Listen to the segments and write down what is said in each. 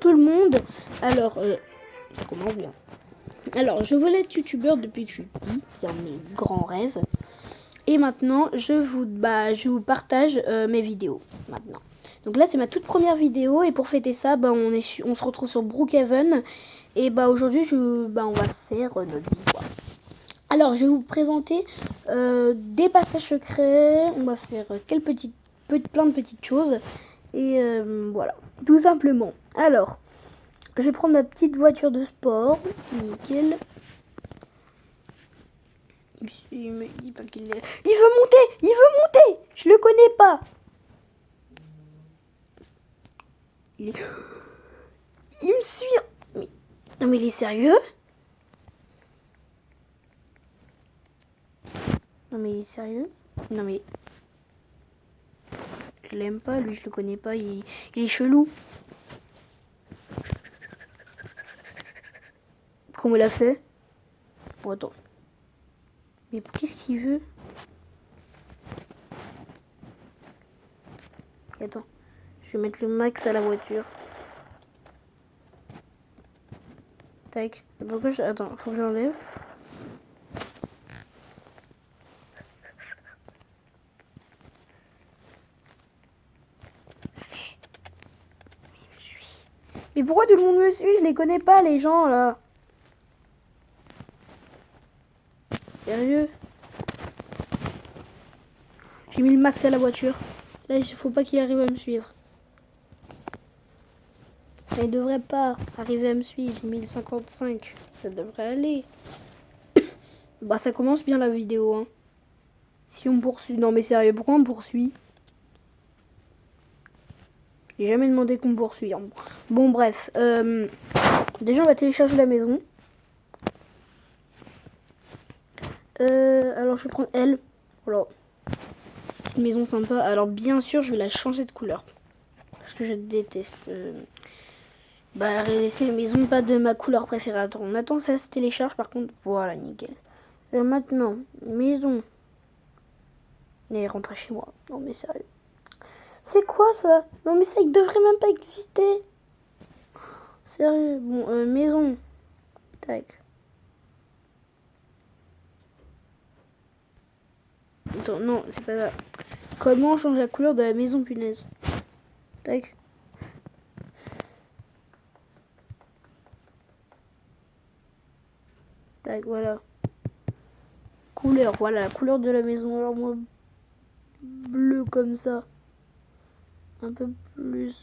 tout le monde. Alors, ça commence bien. Alors, je voulais être youtubeur depuis que je suis petit. C'est un de mes grands rêves. Et maintenant, je vous partage mes vidéos. Maintenant. Donc là, c'est ma toute première vidéo. Et pour fêter ça, on se retrouve sur Brookhaven. Et aujourd'hui, on va faire notre vie. Alors, je vais vous présenter des passages secrets. On va faire plein de petites choses. Et voilà, tout simplement. Alors, je vais prendre ma petite voiture de sport. Nickel. Il me dit pas qu'il est... Il veut monter. Je le connais pas. Il me suit. Non mais il est sérieux? Non mais il est sérieux? Non mais... Je l'aime pas, lui je le connais pas, il est chelou. Comment il a fait? Bon attends. Mais qu'est-ce qu'il veut? Attends, je vais mettre le max à la voiture. Tac. Pourquoi je... Attends, faut que j'enlève. Mais pourquoi tout le monde me suit? Je les connais pas, les gens, là. Sérieux? J'ai mis le max à la voiture. Là, il faut pas qu'il arrive à me suivre. Ça, il devrait pas arriver à me suivre. J'ai mis le 55. Ça devrait aller. Ça commence bien la vidéo, hein. Si on me poursuit... Non, mais sérieux, pourquoi on me poursuit? J'ai jamais demandé qu'on me poursuive. Bon, bref. Déjà, on va télécharger la maison. Alors, je vais prendre elle. Voilà. C'est une maison sympa. Alors, bien sûr, je vais la changer de couleur. Parce que je déteste... laisser les maisons pas de ma couleur préférée. Attends, on attend que ça se télécharge, par contre. Voilà, nickel. Maintenant, maison. Et rentrer chez moi. Non, mais sérieux. C'est quoi ça? Non mais ça, il devrait même pas exister. Sérieux. Bon, maison. Tac. Attends, non, c'est pas ça. Comment on change la couleur de la maison, punaise? Tac. Tac, voilà. Couleur, voilà, la couleur de la maison. Alors moi, bleu comme ça. Un peu plus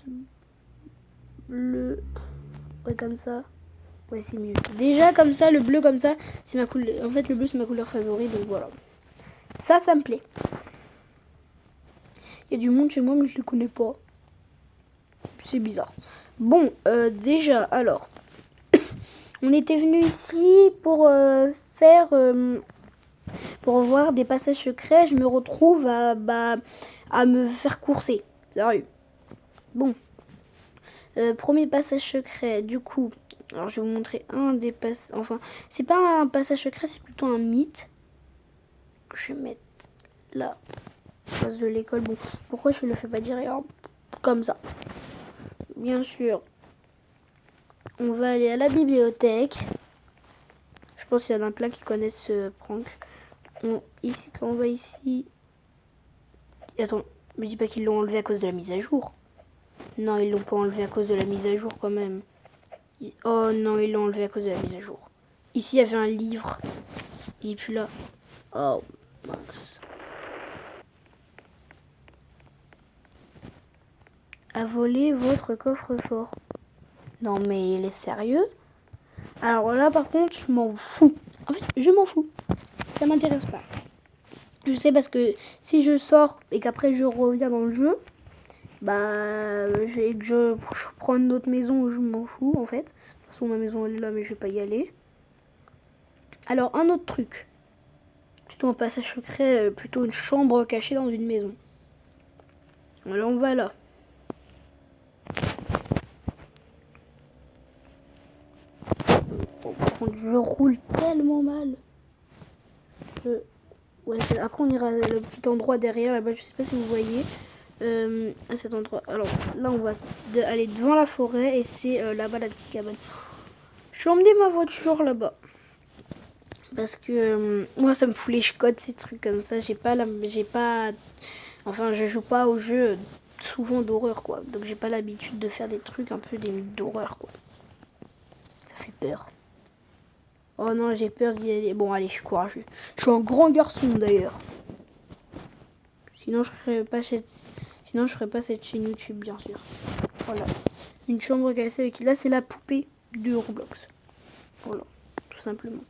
bleu. Ouais, comme ça. Ouais, c'est mieux. Déjà, comme ça, le bleu comme ça, c'est ma couleur. En fait, le bleu, c'est ma couleur favorite, donc voilà. Ça me plaît. Il y a du monde chez moi, mais je les connais pas. C'est bizarre. Bon, déjà, alors. On était venu ici pour pour voir des passages secrets. Je me retrouve à me faire courser. Sérieux. Bon. Premier passage secret, du coup. Alors, je vais vous montrer un des passages. Enfin, c'est pas un passage secret, c'est plutôt un mythe. Je vais mettre là. Place de l'école. Bon, pourquoi je le fais pas dire comme ça? Bien sûr. On va aller à la bibliothèque. Je pense qu'il y en a plein qui connaissent ce prank. Ici, quand on va ici... Attends, me dis pas qu'ils l'ont enlevé à cause de la mise à jour. Non, ils l'ont pas enlevé à cause de la mise à jour quand même. Oh non, ils l'ont enlevé à cause de la mise à jour. Ici, il y avait un livre. Il est plus là. Oh, mince. À voler votre coffre-fort. Non, mais il est sérieux? Alors là, par contre, je m'en fous. En fait, je m'en fous. Ça m'intéresse pas. Je sais parce que si je sors et qu'après je reviens dans le jeu, je prends une autre maison, je m'en fous en fait. De toute façon, ma maison elle est là, mais je vais pas y aller. Alors, un autre truc. Plutôt un passage secret, plutôt une chambre cachée dans une maison. Alors, on va là. Par contre, je roule tellement mal. Ouais, après on ira à le petit endroit derrière là-bas, je sais pas si vous voyez. à cet endroit. Alors là, on va aller devant la forêt et c'est là-bas la petite cabane. Je vais emmener ma voiture là-bas. Parce que moi, ça me fout les chicottes, ces trucs comme ça. Enfin, je joue pas aux jeux souvent d'horreur, quoi. Donc j'ai pas l'habitude de faire des trucs un peu d'horreur, quoi. Ça fait peur. Oh non, j'ai peur d'y aller. Bon, allez, je suis courageux. Je suis un grand garçon, d'ailleurs. Sinon, je ferais pas cette chaîne YouTube, bien sûr. Voilà. Une chambre cassée avec... Là, c'est la poupée de Roblox. Voilà, tout simplement.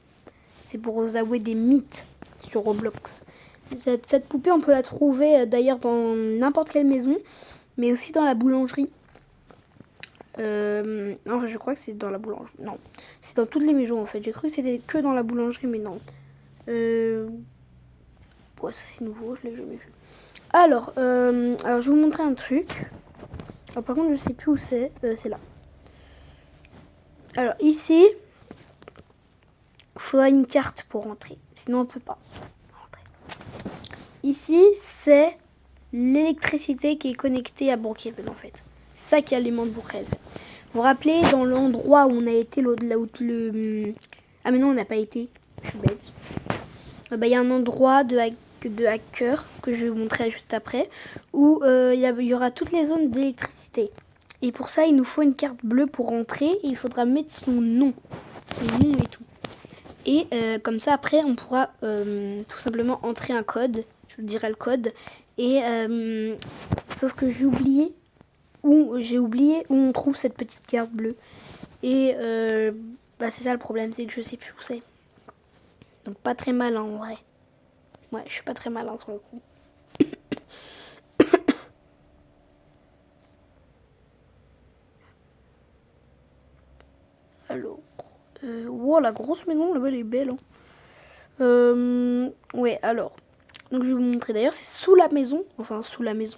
C'est pour vous avouer des mythes sur Roblox. Cette poupée, on peut la trouver d'ailleurs dans n'importe quelle maison, mais aussi dans la boulangerie. Non, je crois que c'est dans la boulangerie. Non, c'est dans toutes les maisons en fait. J'ai cru que c'était que dans la boulangerie, mais non. Ouais, ça c'est nouveau, je l'ai jamais vu. Alors, je vais vous montrer un truc. Alors, par contre, je sais plus où c'est. C'est là. Alors, ici, il faudra une carte pour rentrer. Sinon, on peut pas rentrer. Ici, c'est l'électricité qui est connectée à Brookhaven, en fait. Ça qui alimente Brookhaven. Vous vous rappelez, dans l'endroit où on a été, là où le... Ah, mais non, on n'a pas été. Je suis bête. Il y a un endroit de hacker que je vais vous montrer juste après, où il y aura toutes les zones d'électricité. Et pour ça, il nous faut une carte bleue pour rentrer. Et il faudra mettre son nom et tout. Et comme ça, après, on pourra tout simplement entrer un code. Je vous dirai le code. Et sauf que j'ai oublié où on trouve cette petite carte bleue. Et c'est ça le problème, c'est que je sais plus où c'est. Donc pas très malin en vrai. Ouais, je suis pas très malin sur le coup. Alors, wow, la grosse maison là-bas, elle est belle. Hein. Ouais, alors. Donc je vais vous montrer. D'ailleurs, c'est sous la maison. Enfin, sous la maison.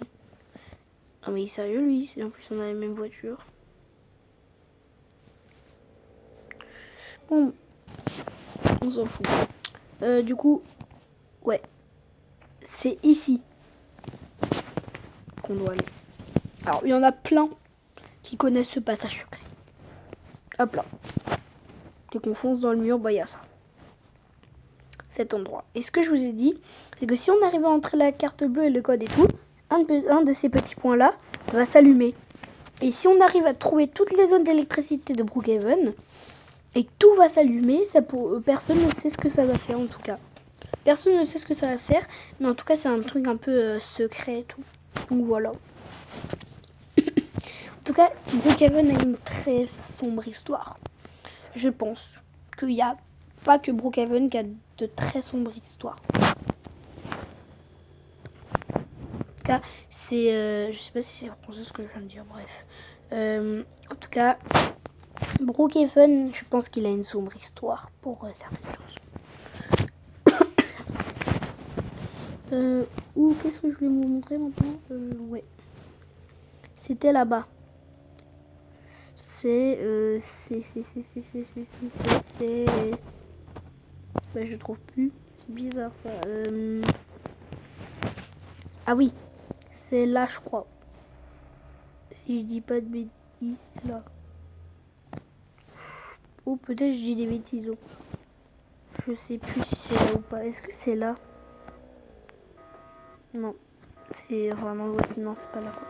Ah mais sérieux, lui. En plus, on a la même voiture. Bon, on s'en fout. Du coup, ouais. C'est ici qu'on doit aller. Alors, il y en a plein qui connaissent ce passage secret. Hop là. Dès qu'on fonce dans le mur, il y a ça. Cet endroit. Et ce que je vous ai dit, c'est que si on arrive à entrer la carte bleue et le code et tout, un de ces petits points-là va s'allumer. Et si on arrive à trouver toutes les zones d'électricité de Brookhaven, et que tout va s'allumer, personne ne sait ce que ça va faire en tout cas. Personne ne sait ce que ça va faire, mais en tout cas c'est un truc un peu secret et tout. Donc voilà. En tout cas, Brookhaven a une très sombre histoire. Je pense qu'il n'y a pas que Brookhaven qui a de très sombres histoires. En tout cas, c'est... je sais pas si c'est français ce que je viens de dire, bref. En tout cas, Brookhaven, je pense qu'il a une sombre histoire pour certaines choses. Ou qu'est-ce que je voulais vous montrer maintenant ouais. C'était là-bas. C'est... Bah, je trouve plus. C'est bizarre ça. Ah oui. C'est là, je crois. Si je dis pas de bêtises, c'est là. Ou peut-être je dis des bêtises. Je sais plus si c'est là ou pas. Est-ce que c'est là? Non. C'est vraiment l'ouest. Non, c'est pas là quoi.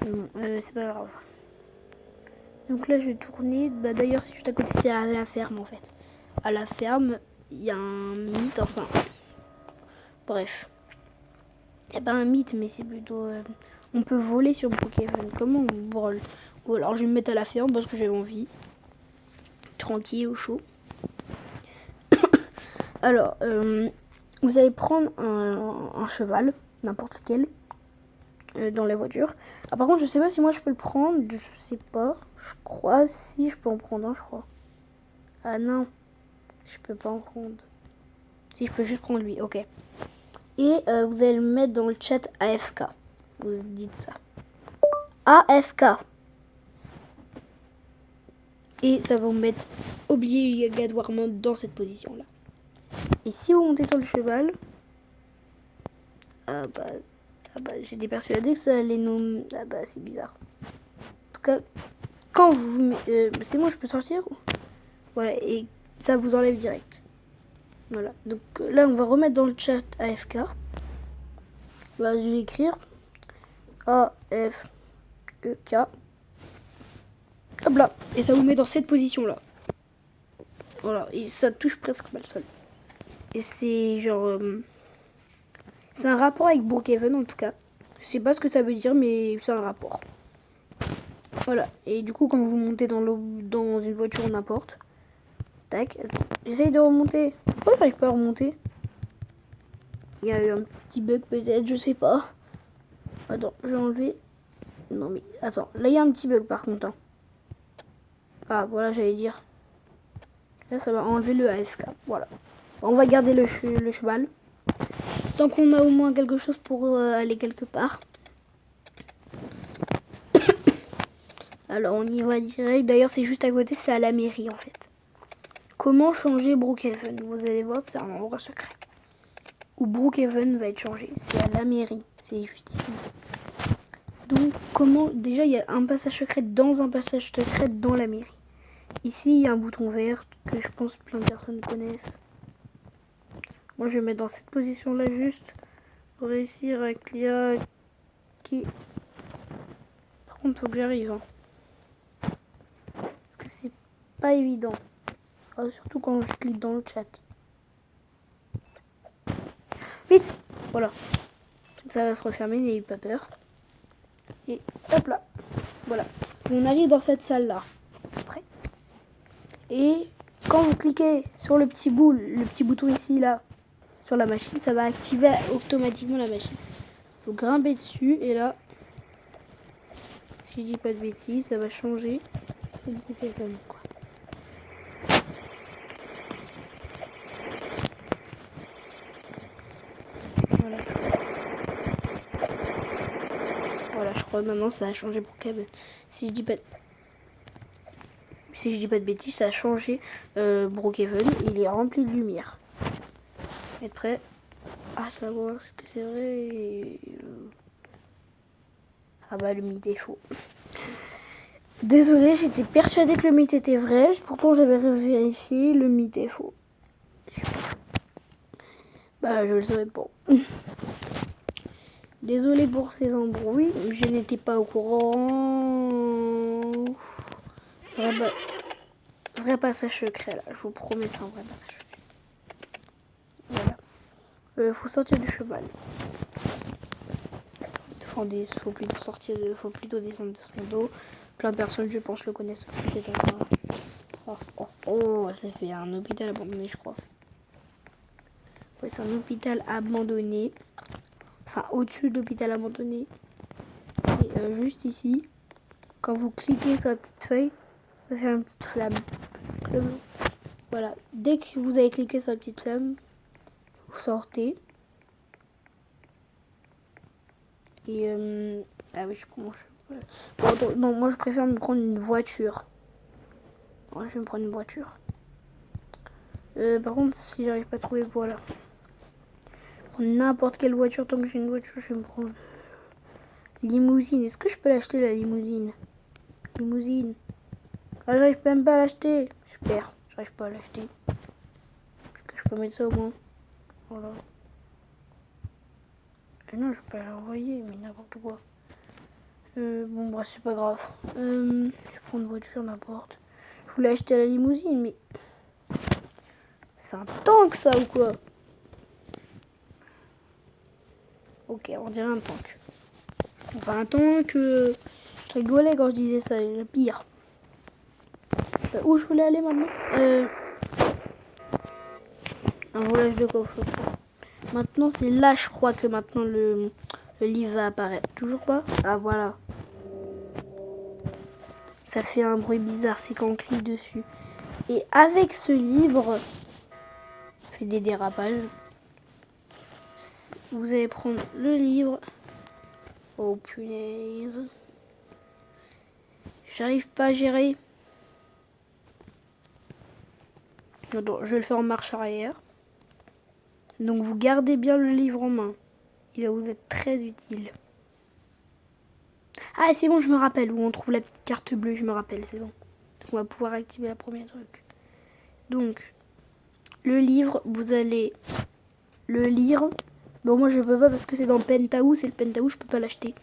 Non, c'est pas grave. Donc là, je vais tourner. Bah, d'ailleurs, c'est juste à côté. C'est à la ferme en fait. À la ferme, il y a un mythe. Enfin. Bref. Il n'y a pas un mythe, mais c'est plutôt... on peut voler sur Brookhaven. Comment on vole? Ou alors je vais me mettre à la ferme parce que j'ai envie. Tranquille, au chaud. Alors, vous allez prendre un cheval, n'importe lequel, dans la voiture. Ah, par contre, je sais pas si moi je peux le prendre. Je sais pas. Je crois si je peux en prendre un, je crois. Ah non, je peux pas en prendre. Si, je peux juste prendre lui, ok. Et vous allez le mettre dans le chat AFK. Vous dites ça. AFK. Et ça va vous mettre obligatoirement dans cette position-là. Et si vous montez sur le cheval, Ah bah, j'étais persuadée que ça allait nous... Ah bah, c'est bizarre. En tout cas, quand vous... c'est moi, je peux sortir. Voilà, et ça vous enlève direct. Voilà, donc là, on va remettre dans le chat AFK. Bah, je vais écrire AFEK. Hop là, et ça vous met dans cette position-là. Voilà, et ça touche presque pas le sol. Et c'est genre... c'est un rapport avec Brookhaven en tout cas. Je sais pas ce que ça veut dire, mais c'est un rapport. Voilà, et du coup, quand vous montez dans une voiture n'importe, tac, j'essaye de remonter. Pourquoi j'arrive pas à remonter? Il y a eu un petit bug peut-être, je sais pas. Attends, je vais enlever. Non mais, attends, là il y a un petit bug par contre. Hein. Ah, voilà, j'allais dire. Là, ça va enlever le AFK, voilà. On va garder le cheval. Tant qu'on a au moins quelque chose pour aller quelque part. Alors on y va direct. D'ailleurs c'est juste à côté, c'est à la mairie en fait. Comment changer Brookhaven? Vous allez voir, c'est un endroit secret. Où Brookhaven va être changé. C'est à la mairie. C'est juste ici. Donc comment... Déjà il y a un passage secret dans un passage secret dans la mairie. Ici il y a un bouton vert que je pense plein de personnes connaissent. Moi je vais mettre dans cette position là juste. Pour réussir à cliquer. Par contre faut que j'arrive. Hein. Parce que c'est pas évident. Surtout quand je clique dans le chat. Vite. Voilà. Ça va se refermer, n'ayez pas peur. Et hop là. Voilà. On arrive dans cette salle là. Après. Et quand vous cliquez sur le petit bouton ici là, sur la machine, ça va activer automatiquement la machine. Vous grimpez dessus et là, si je dis pas de bêtises, ça va changer. C'est beaucoup plus calme, quoi. Voilà. Voilà, je crois maintenant ça a changé pour Kevin. Si je dis pas de bêtises, ça a changé Brookhaven. Il est rempli de lumière. Être prêt à savoir ce que c'est vrai. Ah bah le mythe est faux. Désolée, j'étais persuadée que le mythe était vrai. Pourtant j'avais vérifié, le mythe est faux. Bah je le savais pas. Désolée pour ces embrouilles, je n'étais pas au courant. Vrai passage secret là, je vous promets c'est un vrai passage secret. Voilà. Faut sortir du cheval. Faut plutôt descendre de son dos. Plein de personnes, je pense, le connaissent aussi cet endroit. Oh, ça fait un hôpital abandonné, je crois. Ouais, c'est un hôpital abandonné. Enfin, au-dessus de l'hôpital abandonné. Et juste ici, quand vous cliquez sur la petite feuille, ça fait une petite flamme. Voilà. Dès que vous avez cliqué sur la petite flamme, vous sortez. Et ah oui, je commence. Bon, non, moi je préfère me prendre une voiture. Moi, je vais me prendre une voiture. Par contre, si j'arrive pas à trouver, voilà. N'importe quelle voiture, tant que j'ai une voiture, je vais me prendre. Limousine, est-ce que je peux l'acheter la limousine? Limousine. Ah, j'arrive même pas à l'acheter. Super, j'arrive pas à l'acheter. Est-ce que je peux mettre ça au moins? Voilà. Non, je peux pas l'envoyer, mais n'importe quoi. Bon, bref, c'est pas grave. Je prends une voiture, n'importe. Je voulais acheter la limousine, mais... C'est un tank, ça, ou quoi? Ok, on dirait un tank. Enfin, un tank... Je rigolais quand je disais ça, le pire. Où je voulais aller maintenant? Un roulage de coffre. Maintenant, c'est là, je crois que maintenant le livre va apparaître. Toujours pas? Ah, voilà. Ça fait un bruit bizarre, c'est quand on clique dessus. Et avec ce livre, fait des dérapages. Vous allez prendre le livre. Oh punaise. J'arrive pas à gérer. Attends, je vais le faire en marche arrière. Donc vous gardez bien le livre en main. Il va vous être très utile. Ah, c'est bon, je me rappelle où on trouve la petite carte bleue, je me rappelle, c'est bon. On va pouvoir activer la première truc. Donc, le livre, vous allez le lire. Bon, moi je peux pas parce que c'est dans Penthouse et le Penthouse, je peux pas l'acheter.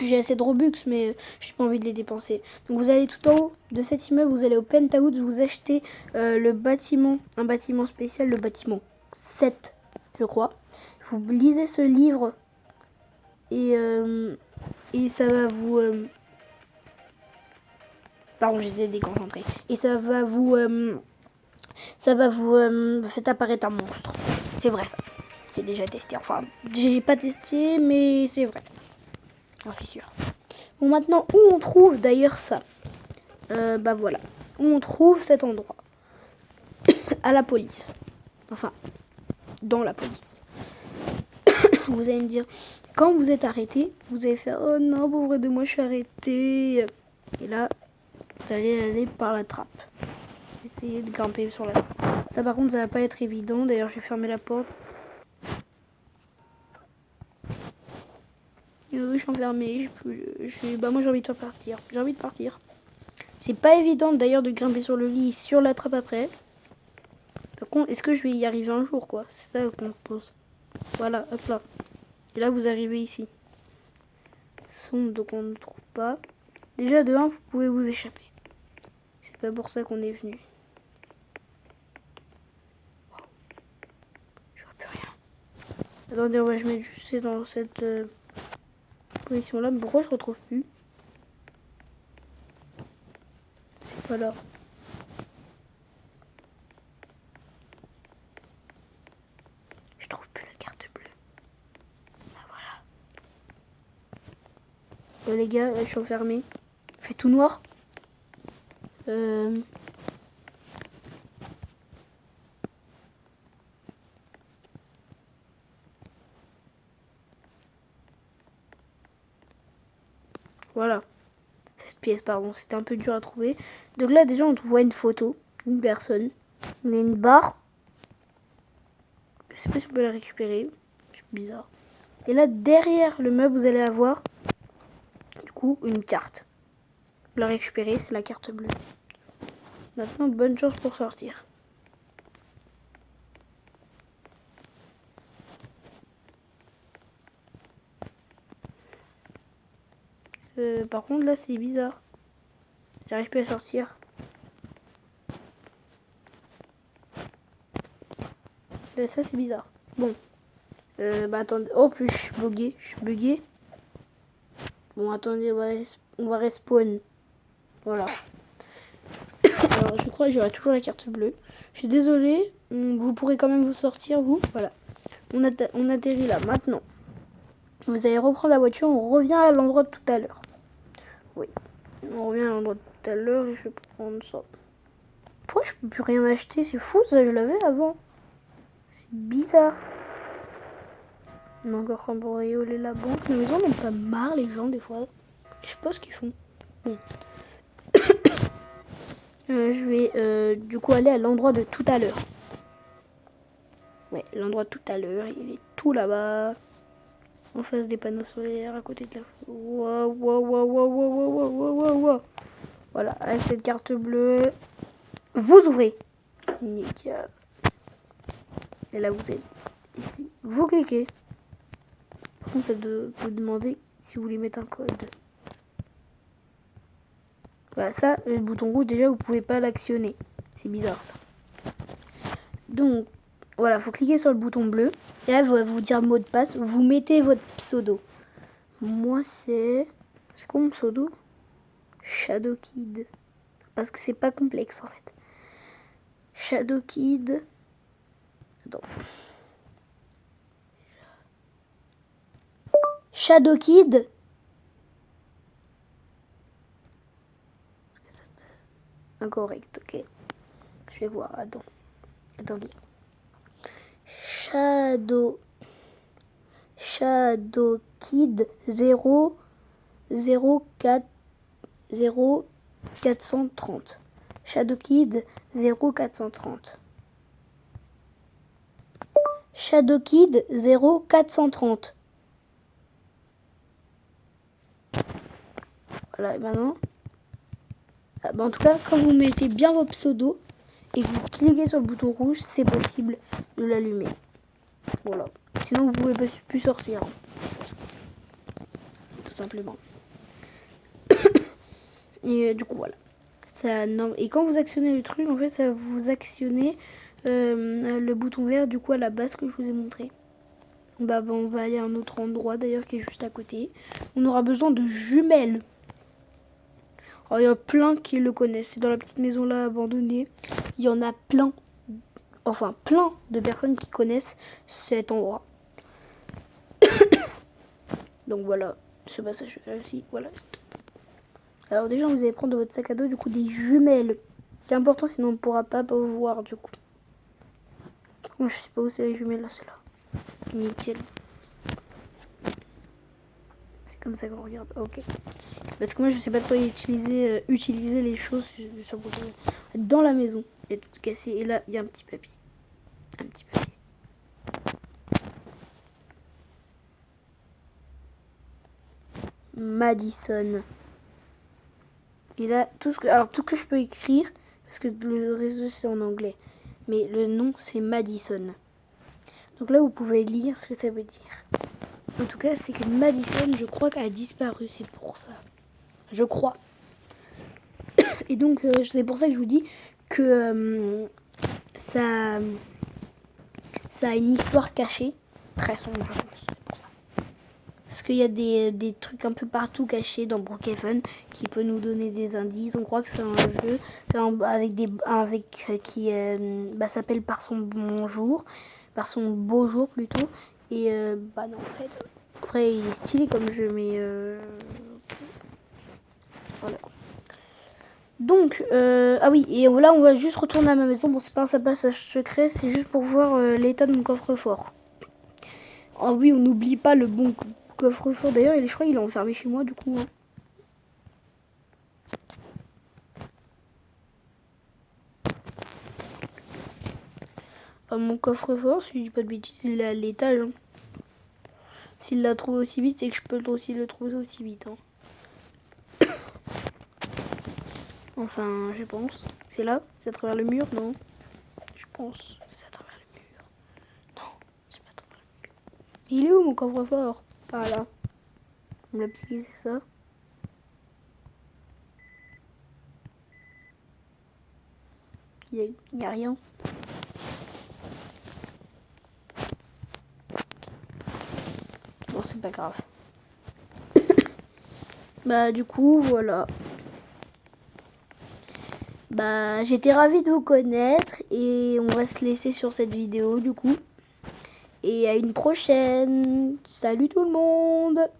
J'ai assez de Robux, mais j'ai pas envie de les dépenser. Donc vous allez tout en haut de cet immeuble, vous allez au Penthouse, vous achetez le bâtiment, un bâtiment spécial, le bâtiment 7, je crois. Vous lisez ce livre et ça va vous... Pardon, j'étais déconcentrée. Et ça va vous fait apparaître un monstre. C'est vrai ça. J'ai déjà testé. Enfin, j'ai pas testé, mais c'est vrai. J'en suis sûre. Bon, maintenant, où on trouve d'ailleurs ça bah voilà. Où on trouve cet endroit. À la police. Enfin, dans la police. Vous allez me dire, quand vous êtes arrêté, vous allez faire, oh non, pauvre de moi, je suis arrêté. Et là, vous allez aller par la trappe. Essayez de grimper sur la trappe. Ça, par contre, ça va pas être évident. D'ailleurs, je vais fermer la porte. Je suis enfermée. Bah, moi, j'ai envie de partir. J'ai envie de partir. C'est pas évident, d'ailleurs, de grimper sur le lit, sur la trappe après. Par contre, est-ce que je vais y arriver un jour, quoi? C'est ça qu'on pose. Voilà, hop là. Et là, vous arrivez ici. Sombre, donc on ne trouve pas. Déjà, de 1, vous pouvez vous échapper. C'est pas pour ça qu'on est venu. Wow. Je vois plus rien. Attendez, on va je mettre juste dans cette position-là. Mais pourquoi je retrouve plus? C'est pas là. Je trouve plus la carte bleue. Ah, voilà. Les gars, là, je suis enfermé. Il fait tout noir. Voilà. Cette pièce, pardon, c'était un peu dur à trouver. Donc là, déjà, on voit une photo, une personne. On a une barre. Je sais pas si on peut la récupérer. C'est bizarre. Et là, derrière le meuble, vous allez avoir, du coup, une carte. Vous la récupérez, c'est la carte bleue. Maintenant, bonne chance pour sortir. Par contre, là, c'est bizarre. J'arrive plus à sortir. Ça, c'est bizarre. Bon. Bah, attendez. Oh, plus, je suis bugué. Je suis bugué. Bon, attendez, on va respawn. Voilà. Alors, je crois que j'aurai toujours la carte bleue. Je suis désolée. Vous pourrez quand même vous sortir, vous. Voilà. On atterrit là. Maintenant, vous allez reprendre la voiture. On revient à l'endroit de tout à l'heure. Oui. On revient à l'endroit de tout à l'heure et je vais prendre ça. Pourquoi je peux plus rien acheter? C'est fou, ça, je l'avais avant. C'est bizarre. On a encore cambriolé la banque. Mais ils en ont pas marre, les gens, des fois. Je sais pas ce qu'ils font. Bon. Je vais du coup aller à l'endroit de tout à l'heure. Ouais, l'endroit de tout à l'heure, il est tout là-bas. En face des panneaux solaires, à côté de la... Wow, wow, wow, wow, wow, wow, wow, wow, wow. Voilà, avec cette carte bleue, vous ouvrez. Nickel. Et là, vous êtes ici. Vous cliquez. Par contre, ça doit vous demander si vous voulez mettre un code. Voilà, ça, le bouton rouge, déjà, vous pouvez pas l'actionner. C'est bizarre, ça. Donc, voilà, faut cliquer sur le bouton bleu. Et là, il va vous dire mot de passe. Vous mettez votre pseudo. Moi, c'est... C'est quoi mon pseudo? Shadow Kid. Parce que c'est pas complexe, en fait. Shadow Kid. Attends. Shadow Kid. Est-ce que ça passe? Incorrect, ok. Je vais voir, attends. Attendez. Shadow Kid 0 04 0430. Shadow Kid 0430. ShadowKid 0430. Voilà, et maintenant. Ah, bah en tout cas, quand vous mettez bien vos pseudos et que vous cliquez sur le bouton rouge, c'est possible de l'allumer. Voilà. Sinon, vous pouvez plus sortir. Tout simplement. Et du coup, voilà. Ça, non, et quand vous actionnez le truc, en fait, ça vous actionnez le bouton vert, du coup, à la base que je vous ai montré. Bah, on va aller à un autre endroit, d'ailleurs, qui est juste à côté. On aura besoin de jumelles. Alors, il y a plein qui le connaissent. C'est dans la petite maison là abandonnée. Il y en a plein. Enfin, plein de personnes qui connaissent cet endroit. Donc voilà, ce passage aussi. Voilà. Alors déjà, vous allez prendre de votre sac à dos du coup des jumelles. C'est important, sinon on ne pourra pas vous voir du coup. Moi, je sais pas où c'est les jumelles, là, c'est là. Nickel. C'est comme ça qu'on regarde. Ok. Parce que moi, je sais pas trop utiliser les choses dans la maison. Il y a tout cassé. Et là, il y a un petit papier. Un petit papier. Madison. Et là, tout ce que je peux écrire, parce que le réseau c'est en anglais, mais le nom c'est Madison. Donc là, vous pouvez lire ce que ça veut dire. En tout cas, c'est que Madison, je crois qu'elle a disparu, c'est pour ça. Je crois. Et donc, c'est pour ça que je vous dis que ça a une histoire cachée, très sombre, je pense. C'est pour ça. Parce qu'il y a des trucs un peu partout cachés dans Brookhaven qui peut nous donner des indices. On croit que c'est un jeu qui s'appelle Par son bon jour, par son beau jour plutôt. Et bah non, en fait, après il est stylé comme jeu, mais voilà. Donc, ah oui, et là on va juste retourner à ma maison. Bon, c'est pas un passage secret, c'est juste pour voir l'état de mon coffre-fort. Ah oui, on n'oublie pas le bon coffre-fort. D'ailleurs, je crois qu'il est enfermé chez moi, du coup. Hein. Enfin, mon coffre-fort, si je dis pas de bêtises, il est à l'étage. Hein. S'il l'a trouvé aussi vite, c'est que je peux aussi le trouver aussi vite. Hein. Enfin, je pense. C'est là? C'est à travers le mur? Non. Je pense que c'est à travers le mur. Non, c'est pas à travers le mur. Il est où mon coffre-fort? Par là. On me l'a piqué, c'est ça? Il y a rien. Bon, c'est pas grave. Bah, du coup, voilà. Bah, j'étais ravie de vous connaître et on va se laisser sur cette vidéo du coup. Et à une prochaine. Salut tout le monde!